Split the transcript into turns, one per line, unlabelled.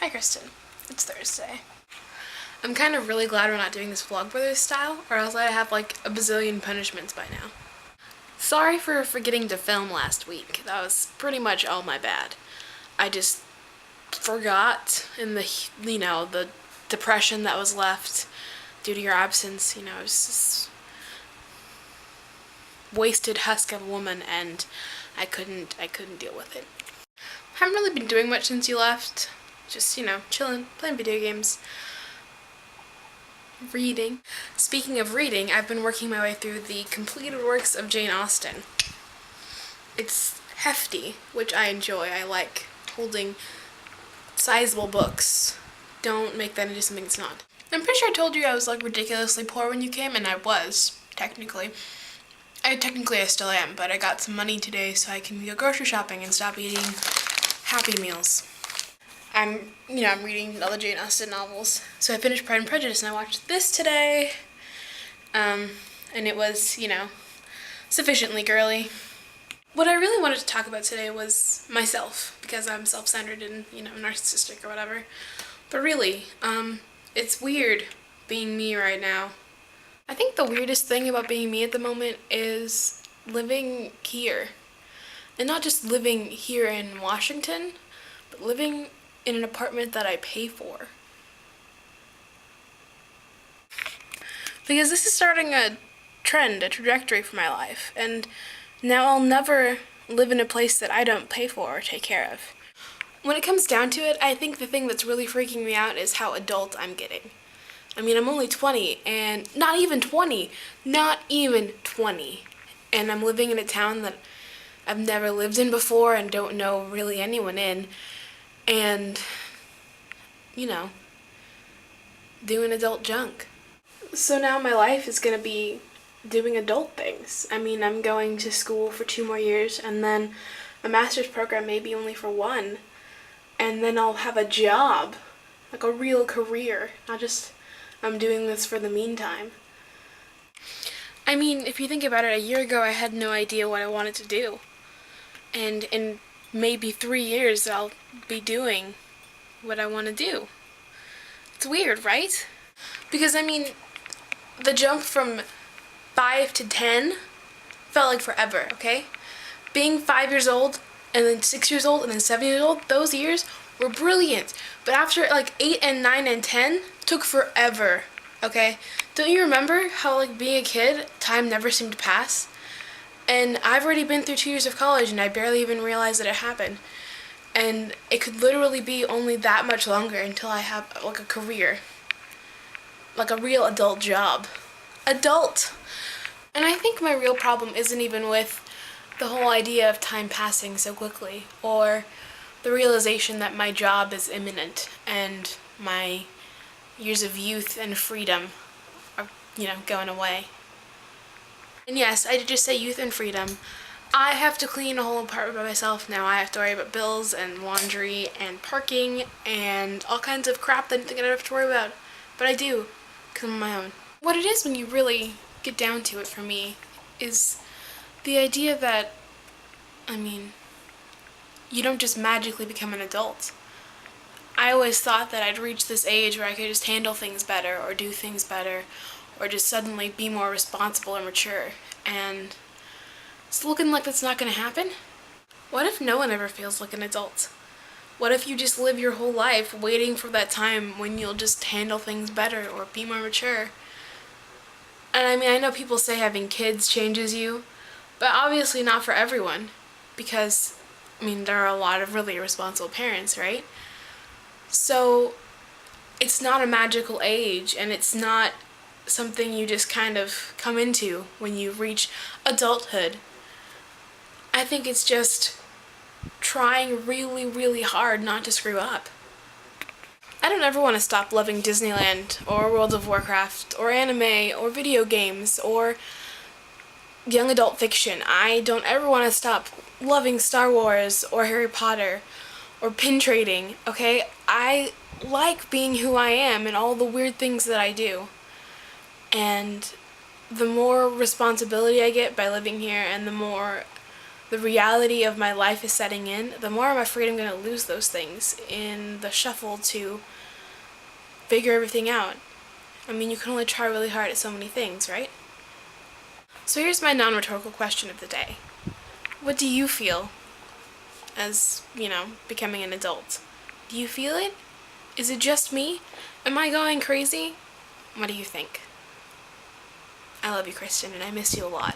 Hi Kristen, it's Thursday. I'm kind of really glad we're not doing this Vlogbrothers style, or else I'd have like a bazillion punishments by now. Sorry for forgetting to film last week. That was pretty much all my bad. I just forgot in the depression that was left due to your absence. It was just wasted husk of a woman, and I couldn't deal with it. Haven't really been doing much since you left. Just, chilling, playing video games, reading. Speaking of reading, I've been working my way through the completed works of Jane Austen. It's hefty, which I enjoy. I like holding sizable books. Don't make that into something it's not. I'm pretty sure I told you I was like ridiculously poor when you came, and I was, technically. I still am, but I got some money today so I can go grocery shopping and stop eating Happy Meals. I'm reading all the Jane Austen novels. So I finished Pride and Prejudice and I watched this today. And it was, sufficiently girly. What I really wanted to talk about today was myself, because I'm self-centered and, narcissistic or whatever. But really, it's weird being me right now. I think the weirdest thing about being me at the moment is living here. And not just living here in Washington, but living in an apartment that I pay for. Because this is starting a trajectory for my life, and now I'll never live in a place that I don't pay for or take care of. When it comes down to it, I think the thing that's really freaking me out is how adult I'm getting. I'm only 20, and not even 20, and I'm living in a town that I've never lived in before and don't know really anyone in. And, doing adult junk. So now my life is going to be doing adult things. I'm going to school for 2 more years, and then a master's program maybe only for 1. And then I'll have a job, like a real career, not just I'm doing this for the meantime. If you think about it, a year ago I had no idea what I wanted to do. And in maybe 3 years I'll be doing what I want to do. It's weird, right? Because the jump from 5 to 10 felt like forever, okay? Being 5 years old, and then 6 years old, and then 7 years old, those years were brilliant. But after 8 and 9 and 10 took forever, okay? Don't you remember how being a kid, time never seemed to pass? And I've already been through 2 years of college, and I barely even realized that it happened. And it could literally be only that much longer until I have a career. Like a real adult job. Adult! And I think my real problem isn't even with the whole idea of time passing so quickly, or the realization that my job is imminent and my years of youth and freedom are, going away. And yes, I did just say youth and freedom. I have to clean a whole apartment by myself now. I have to worry about bills and laundry and parking and all kinds of crap that I didn't think I'd have to worry about. But I do, because I'm on my own. What it is when you really get down to it for me is the idea that, you don't just magically become an adult. I always thought that I'd reach this age where I could just handle things better or do things better or just suddenly be more responsible or mature. And it's looking like that's not going to happen. What if no one ever feels like an adult? What if you just live your whole life waiting for that time when you'll just handle things better or be more mature? And I know people say having kids changes you, but obviously not for everyone. Because, there are a lot of really irresponsible parents, right? So, it's not a magical age, and it's not something you just kind of come into when you reach adulthood. I think it's just trying really, really hard not to screw up. I don't ever want to stop loving Disneyland, or World of Warcraft, or anime, or video games, or young adult fiction. I don't ever want to stop loving Star Wars, or Harry Potter, or pin trading, okay? I like being who I am and all the weird things that I do. And the more responsibility I get by living here, and the the reality of my life is setting in, the more I'm afraid I'm going to lose those things in the shuffle to figure everything out. I mean, you can only try really hard at so many things, right? So here's my non-rhetorical question of the day. What do you feel as, becoming an adult? Do you feel it? Is it just me? Am I going crazy? What do you think? I love you, Kristen, and I miss you a lot.